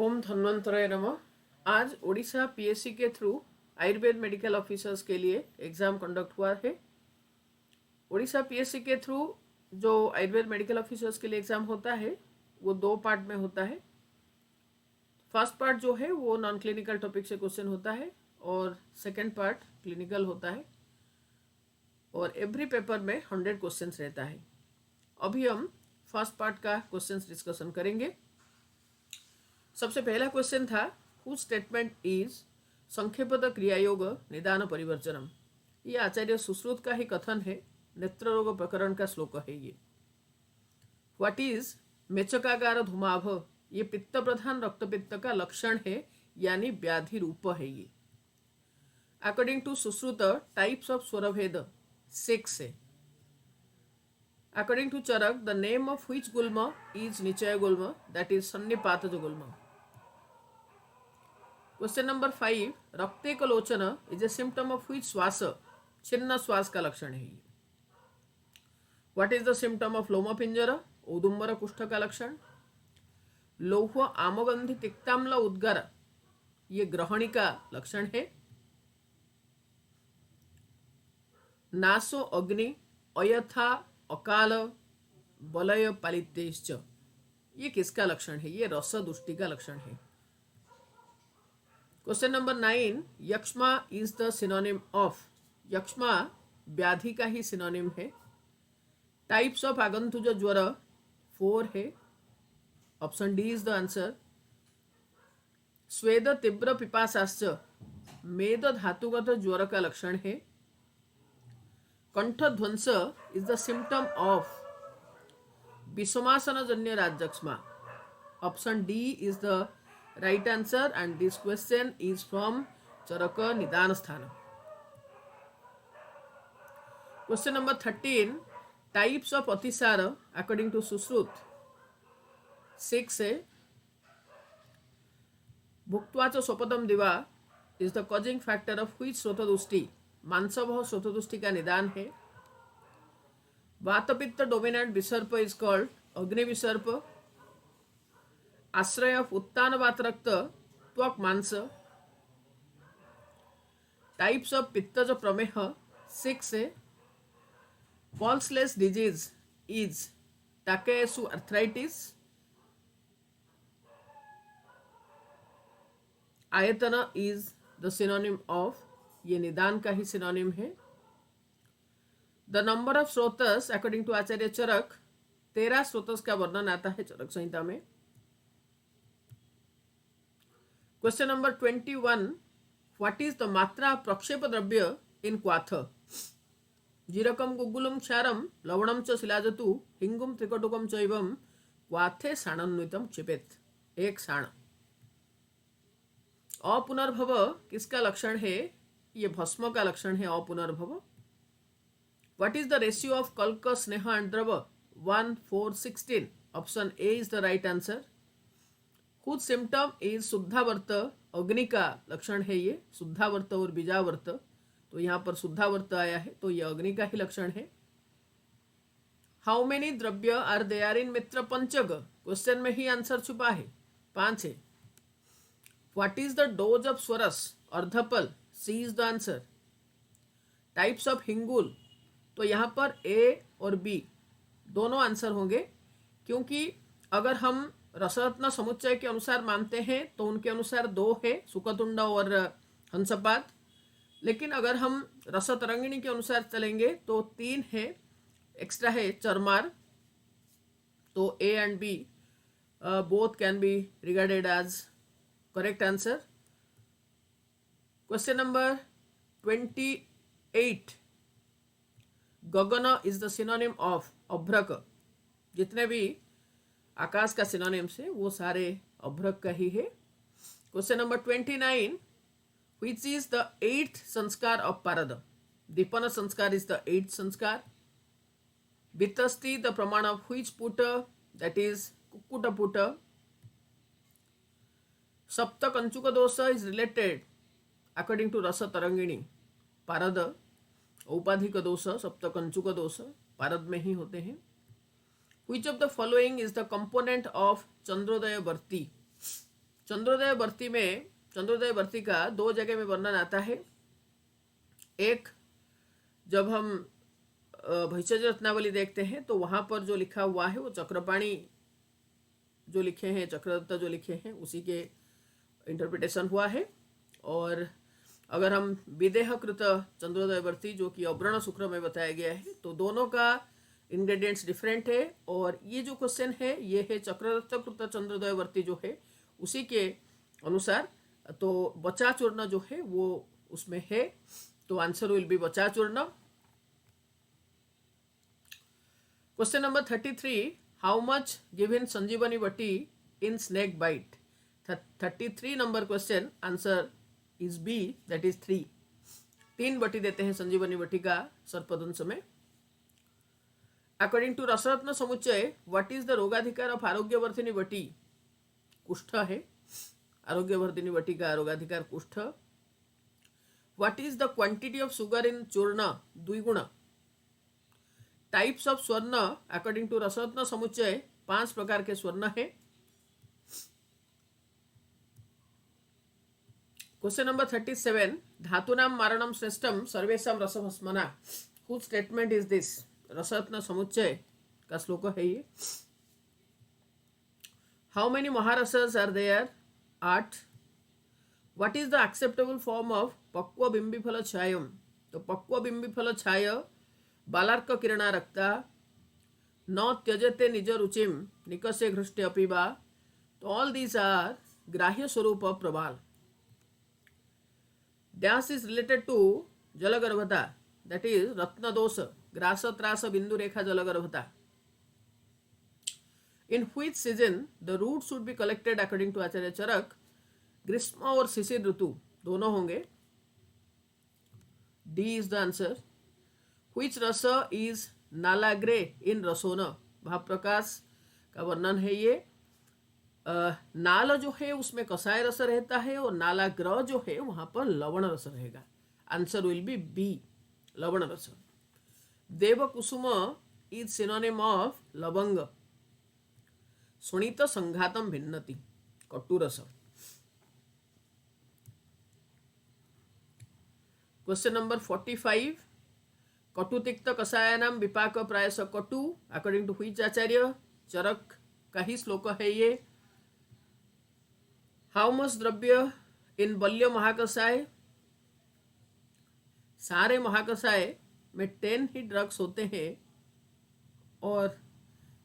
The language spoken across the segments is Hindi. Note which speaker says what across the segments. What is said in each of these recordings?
Speaker 1: ओम धन्वंतराय नमः। आज ओडिशा पीएससी के थ्रू आयुर्वेद मेडिकल ऑफिसर्स के लिए एग्ज़ाम कंडक्ट हुआ है। ओडिशा पीएससी के थ्रू जो आयुर्वेद मेडिकल ऑफिसर्स के लिए एग्ज़ाम होता है वो दो पार्ट में होता है। फर्स्ट पार्ट जो है वो नॉन क्लिनिकल टॉपिक से क्वेश्चन होता है और सेकेंड पार्ट क्लिनिकल होता है और एवरी पेपर में 100 क्वेश्चंस रहता है। अभी हम फर्स्ट पार्ट का क्वेश्चंस डिस्कशन करेंगे। सबसे पहला क्वेश्चन था हु स्टेटमेंट इज संक्षेपद क्रियायोग निदान परिवर्जनम। ये आचार्य सुश्रुत का ही कथन है, नेत्र रोग प्रकरण का श्लोक है ये। व्हाट इज मेचकागार धूमाभ, ये पित्त प्रधान रक्तपित्त का लक्षण है यानी व्याधि रूप है ये। According to Sushruta types of स्वरभेद 6 है। According to Charaka the name of which गुल्म इज निचय गुल्म, दैट इज सन्निपातज गुल्म। क्वेश्चन नंबर 5 रक्तेक लोचन is a symptom of which श्वास, छिन्न श्वास का लक्षण है ये। What is the symptom of लोमपिंजर, औदुंबर कुष्ठ का लक्षण। लौह आमगंधि तिक्ताम्ल उद्गार, ये ग्रहणी का लक्षण है। नासो अग्नि अयथा अकाल बलय पालितेश्च, ये किसका लक्षण है, ये रस दुष्टि का लक्षण है। क्वेश्चन नंबर 9 यक्ष्मा इज द सिनोनिम ऑफ, यक्ष्मा व्याधि का ही सिनोनिम है। टाइप्स ऑफ आगंतुज ज्वर 4 है, option D is the answer. स्वेद तीव्र पिपासाश्च, मेद धातुगत ज्वर का लक्षण है। कंठ ध्वंस इज द सिम्टम ऑफ विषमासन जन्य राजक्ष्मा, option D is the right answer and this question is from Charaka Nidan Sthana. Question number 13 types of Atisara according to Sushrut 6 है। भुक्त्वा च स्वपदम दिवा is the causing factor of which श्रोतदुष्टि, मांसभव श्रोतदुष्टि का निदान है। वातपित्त डोमिनेंट विसर्प is called अग्नि विसर्प। आश्रय ऑफ उत्तान वात रक्त त्वक मांस। टाइप्स ऑफ पित्तज प्रमेह 6 है। Pulseless disease is Takayasu arthritis. आयतन इज द सिनोनिम ऑफ, ये निदान का ही सिनोनिम है। द नंबर ऑफ स्रोतस अकॉर्डिंग टू आचार्य चरक 13 स्रोतस का वर्णन आता है चरक संहिता में। Question number 21 what is the मात्रा प्रक्षेप द्रव्य इन क्वाथ। जीरकम गुग्गुलम क्षारम लवणम च शिलाजतु हिंगुम त्रिकटुकम चैवम क्वाथे साणन्वितम क्षिपेत, एक साण। अपुनर्भव किसका लक्षण है, ये भस्म का लक्षण है अपुनर्भव। What is the ratio of कल्क स्नेह एंड द्रव 1:4:16, option A is the right answer. खुद सिम्टम इज शुद्धावर्त, अग्नि का लक्षण है ये, शुद्धावर्त और बीजावर्त, तो यहाँ पर शुद्धावर्त आया है तो ये अग्नि का ही लक्षण है। हाउ मेनी द्रव्य आर देयर इन मित्र पंचग, क्वेश्चन में ही आंसर छुपा है, 5 है। What is the dose of स्वरस अर्धपल, C is the answer. Types of हिंगुल, तो यहाँ पर ए और बी दोनों आंसर होंगे, क्योंकि अगर हम रसरत्न समुच्चय के अनुसार मानते हैं तो उनके अनुसार 2 है, सुकतुंड और हंसपात। लेकिन अगर हम रसतरंगिणी के अनुसार चलेंगे तो 3 है, एक्स्ट्रा है चरमार, तो A and B both can be regarded as correct answer. Question number 28 गगन इज द सिनोनिम ऑफ अभ्रक। जितने भी आकाश का सिनोनिम्स है वो सारे अभ्रक का ही है। Question number 29 which is the 8th संस्कार ऑफ पारद। दीपन संस्कार इज द 8th संस्कार। वितस्ति द प्रमाण of which put, that is कुक्कुट पुट। सप्त कंचुक दोष इज रिलेटेड अकॉर्डिंग टू रस तरंगिणी पारद। औपाधिक दोष सप्त कंचुक दोष पारद में ही होते हैं। Which of the following is the component of Chandrodaya Varti? चंद्रोदय वर्ती का दो जगह में वर्णन आता है। एक, जब हम भैषज रत्नावली देखते हैं तो वहाँ पर जो लिखा हुआ है वो चक्रपाणी जो लिखे हैं, चक्रदत्त जो लिखे हैं, उसी के इंटरप्रिटेशन हुआ है। और अगर हम विदेहकृत चंद्रोदयवर्ती जो कि अव्रण शुक्र में बताया गया है, तो दोनों का इंग्रेडिएंट्स डिफरेंट है। और ये जो क्वेश्चन है ये है चक्रदत्तकृत चंद्रोदयवर्ती जो है उसी के अनुसार, तो बचा चूर्ण जो है वो उसमें है, तो आंसर विल बी बचा चूर्ण। Question number 33, how much given संजीवनी वटी in snake bite? 33 number question, answer is B, that is 3। 3 बटी देते हैं संजीवनी वटी का सर्पदंश में। According to Rasaratna Samuchchaya, what is the रोगाधिकार ऑफ आरोग्यवर्धिनी वटी? कुष्ठ है, आरोग्यवर्धिनी वटी का रोगाधिकार कुष्ठ। What is the quantity of sugar in चूर्ण? द्विगुण। टाइप्स ऑफ स्वर्ण, अकॉर्डिंग टू रसरत्न समुच्चय 5 प्रकार के स्वर्ण है। क्वेश्चन नंबर 37, धातुनां मारणम श्रेष्ठम सर्वेशम रसभस्मना, whose statement is this? Rasaratna Samuchchaya का श्लोक है ये। हाउ मेनी महारसस are there? 8। What is the acceptable form of पक्व बिंबिफल छायम? तो पक्व बिंबिफल छाय बालार्क किरणा रक्ता न त्यजते निज रुचिम निकसे घृष्टे अपीबा, तो ऑल दीज आर ग्राह्य स्वरूप ऑफ प्रबाल। डैश इज रिलेटेड टू जलगर्भता, दैट इज रत्न दोष ग्रास त्रास बिंदु रेखा जलगर्भता। In which season the root should be collected according to Acharya Charaka? ग्रीष्म और शिशिर ऋतु दोनों होंगे, D is the answer. Which रस इज नालाग्रे इन रसोन? भाव प्रकाश का वर्णन है ये। नाल जो है उसमें कसाय रस रहता है और नालाग्र जो है वहां पर लवण रस रहेगा। आंसर विल बी बी, लवण रस। देव कुसुम इज सिनोनिम ऑफ लवंग। सुनीत संघातम भिन्नति, कटु रस। क्वेश्चन नंबर 45, कटुतिक्त कषायानाम विपाक प्रायस कटु, अकॉर्डिंग टू व्हिच आचार्य? चरक का ही श्लोक है ये। हाउ मच द्रव्य इन बल्य महाकषाय? सारे महाकषाय में 10 ही ड्रग्स होते हैं और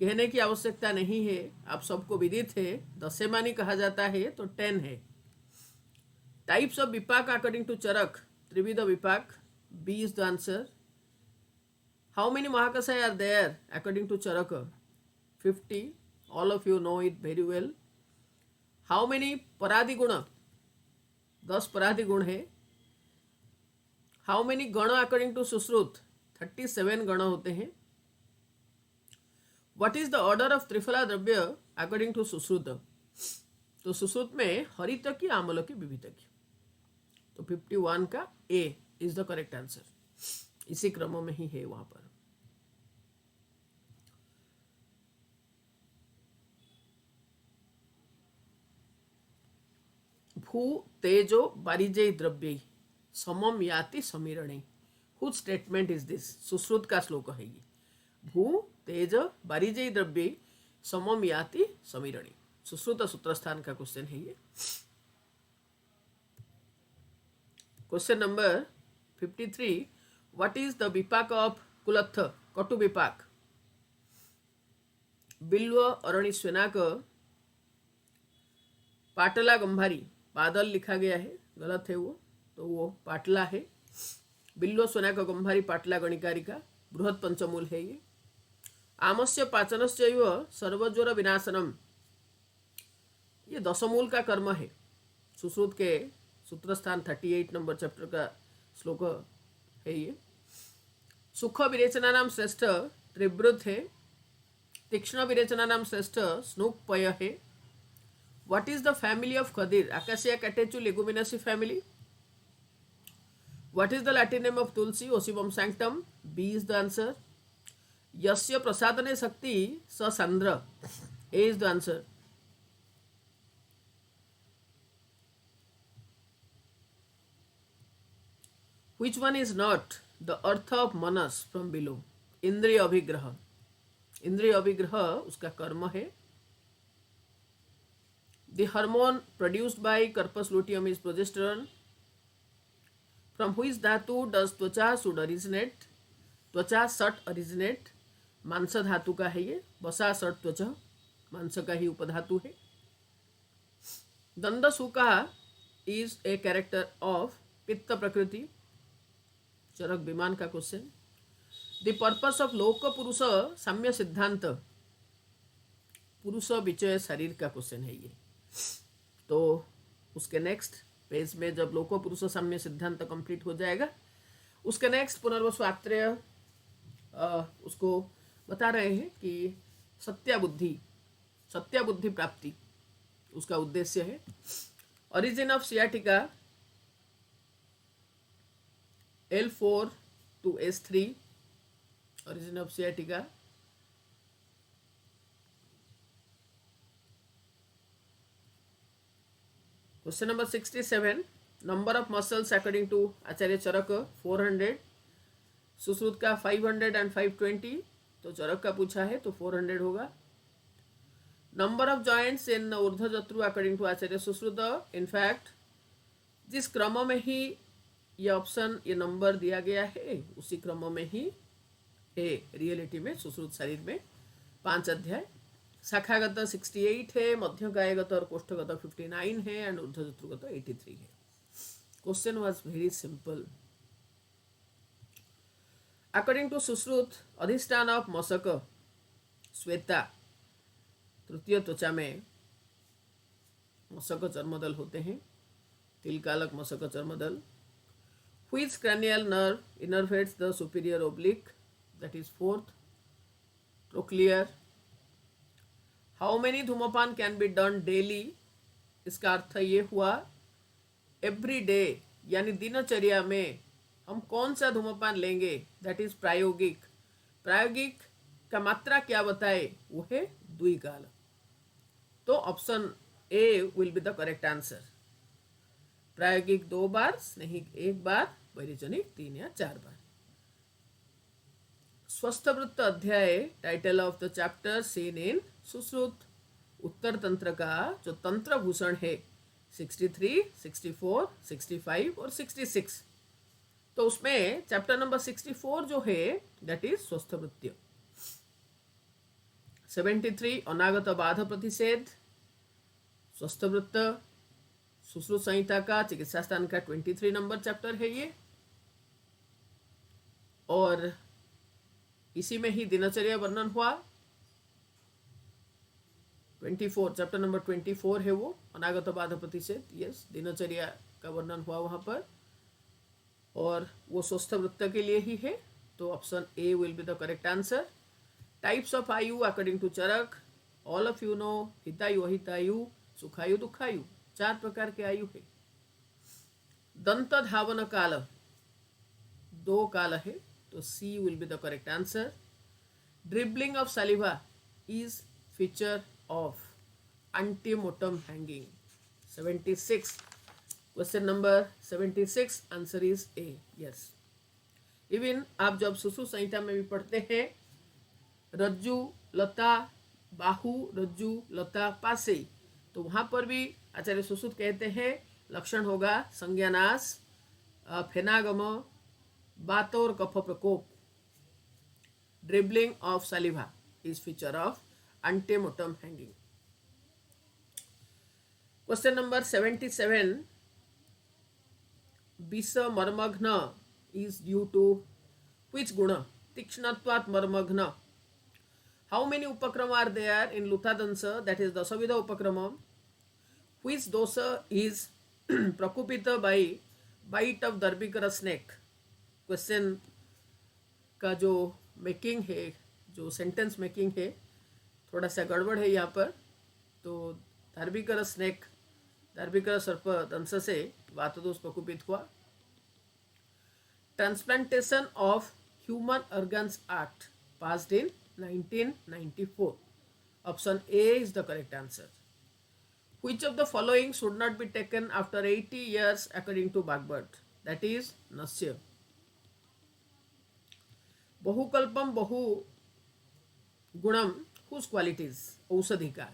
Speaker 1: कहने की आवश्यकता नहीं है, आप सबको विदित है, दशेमानी कहा जाता है तो 10 है। टाइप्स ऑफ विपाक अकॉर्डिंग टू चरक, त्रिविध विपाक, B is the answer. How many महाकषाय are there according to Charaka? 50, all of you know it very well. How many परादि गुण? 10 परादि गुण है। हाउ मेनी गण अकॉर्डिंग टू सुश्रुत? 37 गण होते हैं। What is the order of Triphala द्रव्य अकॉर्डिंग टू सुश्रुत? तो सुश्रुत में हरित की, आमल की, विविध की, तो 51 का ए इज द करेक्ट आंसर। इसी क्रम में ही है वहां पर। भू तेजो बारिजय द्रव्य समम याति समीरणे, whose statement is this? Sushruta का श्लोक है ये। भू तेज बारिजय द्रव्य समम याति समीरणे, सुश्रुत सूत्रस्थान का क्वेश्चन है ये। Question number 53, what is the विपाक ऑफ कुलत्थ? कटु विपाक। बिल्व अरणि स्वेनाक पाटला गंभारी, बादल लिखा गया है, गलत है वो, तो वो पाटला है। बिल्व स्वेनाक गंभारी पाटला गणिकारिका, बृहत पंचमूल है ये। आमस्य पाचनश्चैव सर्वज्वर विनाशनम, ये दशमूल का कर्म है। सुश्रुत के सूत्रस्थान 38 नंबर चैप्टर का श्लोक है ये। सुख विरेचना नाम श्रेष्ठ त्रिवृत है। तीक्ष्ण विरेचना नाम श्रेष्ठ स्नूकपय है। What is the family of खदीर? Acacia catechu Leguminosae family. What is the Latin name of tulsi? Ocimum sanctum, B is the answer. यस्य प्रसादने शक्ति स सांद्र, A is the answer. Which one is not the artha of manas from below? इंद्रिय अभिग्रह. इंद्रिय अभिग्रह उसका कर्म है. The hormone produced by corpus luteum is progesterone. From which धातु does त्वचा should originate? त्वचा सट originate. मांस धातु का है ये. वसा सट त्वचा मांस का ही उपधातु है. दंडसूका is a character of पित्त प्रकृति. चरक विमान का क्वेश्चन. द पर्पस ऑफ लोक पुरुष साम्य सिद्धांत. पुरुष विचय शरीर का क्वेश्चन है ये. तो उसके नेक्स्ट पेज में जब लोक पुरुष साम्य सिद्धांत कंप्लीट हो जाएगा, उसके नेक्स्ट पुनर्वसु आत्रेय उसको बता रहे हैं कि सत्याबुद्धि प्राप्ति उसका उद्देश्य है. Origin of sciatica L4 to S3. Origin of sciatica. Question number 67. Number of muscles according to Acharya Charaka 400. Sushruta का 500 and 520. तो चरक का पूछा है तो 400 होगा. नंबर ऑफ जॉइंट्स इन ऊर्ध्वजत्रु according to Acharya Sushruta. In fact जिस क्रम में ही ये ऑप्शन ये नंबर दिया गया है उसी क्रम में ही है रियलिटी में. सुश्रुत शरीर में 5 अध्याय. शाखागत 68 है, मध्यकायगत और कोष्ठगत 59 है एंड ऊर्ध्वजत्रुगत 83 है. Question was very simple. According to Sushruta अधिष्ठान ऑफ मशक श्वेता. तृतीय त्वचा में मशक चर्मदल होते हैं. तिलकालक मशक चर्मदल. Which cranial nerve innervates the superior oblique? That is 4th. Trochlear. How many धूमपान can be done daily? इसका अर्थ ये हुआ एवरी डे यानी दिनचर्या में हम कौन सा धूमपान लेंगे. दैट इज प्रायोगिक. प्रायोगिक का मात्रा क्या बताए, वो है द्विकाल. तो option A will be the correct answer. प्रायोगिक 2 बार, स्नेहिक 1 बार, परिजनिक 3 या 4 बार. स्वस्थवृत्त अध्याय title of the chapter seen in Sushruta. उत्तर तंत्र का जो तंत्र भूषण है 63, 64, 65 और 66. तो उसमें चैप्टर नंबर 64 जो है दैट इज स्वस्थवृत्तीय. 73 अनागत बाध प्रतिषेध. स्वस्थवृत्त सुश्रुत संहिता का चिकित्सा स्थान का 23 नंबर चैप्टर है ये. और इसी में ही दिनचर्या वर्णन हुआ. 24 चैप्टर नंबर 24 है वो अनागत बाध प्रतिषेध. यस, दिनचर्या का वर्णन हुआ वहां पर और वो स्वस्थ वृत्त के लिए ही है. तो option A will be the correct answer. Types of आयु according to Charaka. All of you know हितायु अहितायु सुखायु दुखायु. 4 प्रकार के आयु है. दंत धावन काल 2 काल है तो C will be the correct answer. Dribbling of saliva is feature of antemortem hanging. 76 question number 76 answer is A. Yes, even आप जब सुश्रुत संहिता में भी पढ़ते हैं रज्जु लता बाहु रज्जु लता पासे, तो वहां पर भी आचार्य सुश्रुत कहते हैं लक्षण होगा संज्ञानाश, फेनागम, बात और कफ प्रकोप. Dribbling of saliva is feature of antemortem hanging. Question number 77 विष मर्मघ्न इज ड्यू टू which गुण. तीक्ष्णत्वात् मर्मघ्न. हाउ मेनी उपक्रम आर देयर इन लुतादंश, दैट इज दशविध उपक्रम. which दोष इज प्रकुपित बाई बाइट ऑफ दर्भिकर स्नेक. क्वेश्चन का जो मेकिंग है, जो सेंटेंस मेकिंग है, थोड़ा सा गड़बड़ है यहाँ पर. तो दर्भिकर स्नेक, दर्भिकर सर्प दंश से वातदोष प्रकुपित हुआ. Transplantation of human organs act passed in 1994. Option A is the correct answer. Which of the following should not be taken after 80 years according to Bhagavad? That is Nasya. बहुकल्पम बहु गुणम हुज क्वालिटीज औषधि का।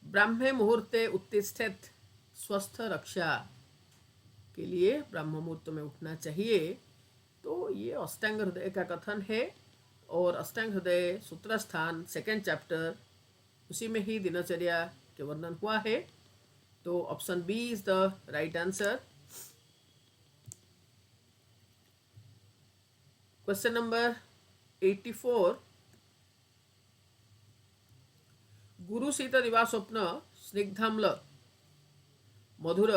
Speaker 1: ब्राह्मे मुहूर्ते उत्तिष्ठेत स्वस्थ रक्षा के लिए ब्राह्म मुहूर्त में उठना चाहिए। तो ये अष्टांग हृदय का कथन है और अष्टांग हृदय सूत्र स्थान 2nd चैप्टर उसी में ही दिनचर्या के वर्णन हुआ है। तो option B is the right answer. Question number 84, गुरु शीत दिवा स्वप्न स्निग्धाम्ल मधुर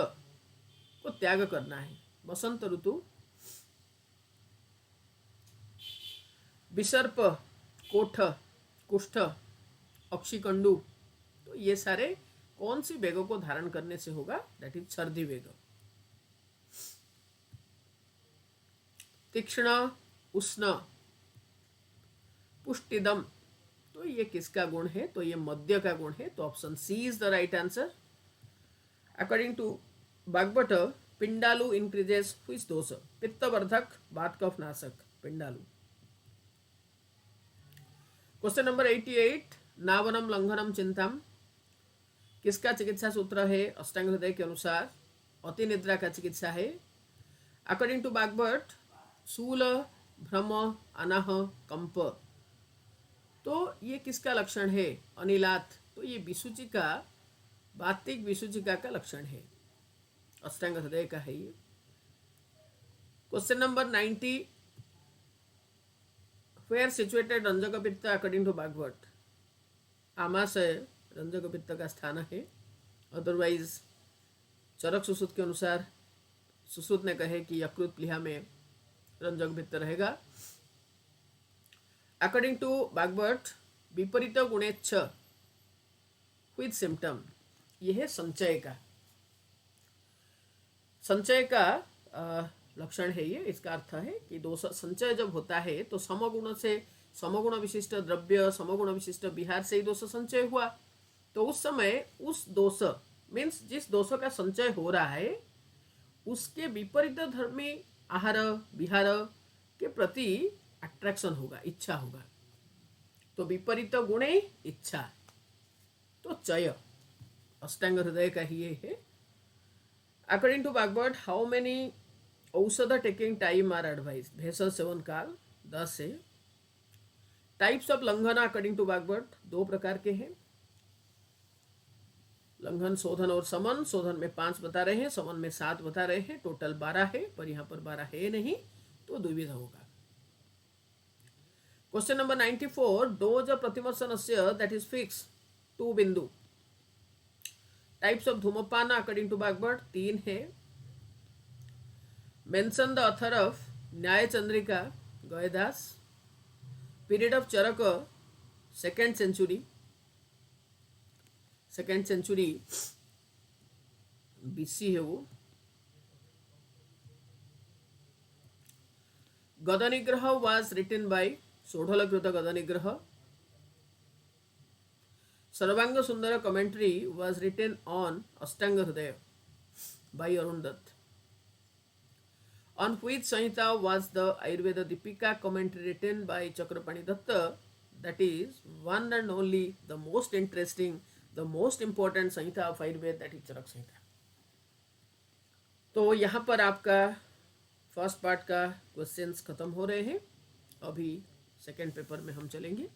Speaker 1: को त्याग करना है। बसंत ऋतु, विसर्प, कोठ, कुष्ठ, अक्षिकंडु, तो ये सारे कौन सी वेगों को धारण करने से होगा? दैट इज सर्दी वेग। तीक्ष्ण, उष्ण, पुष्टिदम, तो ये किसका गुण है? तो ये मध्य का गुण है। तो option C is the right answer. According to Bhagavat, पिंडालु इंक्रीजेस व्हिच दोष? पित्तवर्धक, वात कफ नाशक, पिंडालु। क्वेश्चन नंबर 88, नावनम लंघनम चिंताम किसका चिकित्सा सूत्र है? अष्टांग हृदय के अनुसार अति निद्रा का चिकित्सा है। अकॉर्डिंग टू भागवत, शूल, भ्रम, अनाह, कंप, तो ये किसका लक्षण है? अनिलात, तो ये विसूचिका, वातिक विसूचिका का लक्षण है, अष्टांग हृदय का है ये। क्वेश्चन नंबर 90, वेयर सिचुएटेड रंजक पित्त अकॉर्डिंग टू भागवत? आमाशय रंजक पित्त का स्थान है। अदरवाइज चरक सुश्रुत के अनुसार सुश्रुत ने कहे कि यकृत प्लीहा में रंजक पित्त रहेगा। अकॉर्डिंग टू भागवत, विपरीत गुणेच्छ व्हिच सिम्टम? यह है संचय का, संचय का लक्षण है ये। इसका अर्थ है कि दोष संचय जब होता है तो समगुण से, समगुण विशिष्ट द्रव्य, समगुण विशिष्ट विहार से ही दोष संचय हुआ। तो उस समय उस दोष मीन्स जिस दोष का संचय हो रहा है उसके विपरीत धर्मी आहार विहार के प्रति अट्रैक्शन होगा, इच्छा होगा। तो विपरीत गुणे इच्छा, तो चय अष्टांग हृदय का ही ये है। According to Bhagavat, how many औषध टेकिंग टाइम आर एडवाइज? भेषज सेवन काल 10 है। टाइप्स ऑफ लंघन अकॉर्डिंग टू भागवत 2 प्रकार के हैं, लंघन, शोधन और समन। शोधन में 5 बता रहे हैं, समन में 7 बता रहे हैं, टोटल 12 है, पर यहाँ पर 12 है नहीं, तो द्विविध होगा। क्वेश्चन नंबर 94, डोज प्रतिमर्शनस्य दैट इज फिक्स 2 बिंदु। टाइप्स ऑफ धूमपान अकॉर्डिंग टू भागवत 3 है। Mention the author of Nyaya Chandrika, Gayadasa. Period of Charaka 2nd century, 2nd century BC है वो। गदनिग्रह वाज रिटन बाय सोढ़लकृत Gadanigraha. Sarvanga Sundara commentary was written on Ashtanga Hridaya by Aruna Datta. On which Sanhita was the Ayurveda Deepika commentary written by Chakrapani Datta? That is one and only, the most interesting, the most important Sanhita of Ayurveda, that is चरक संहिता। तो यहाँ पर आपका फर्स्ट पार्ट का क्वेश्चंस खत्म हो रहे हैं। अभी सेकेंड पेपर में हम चलेंगे।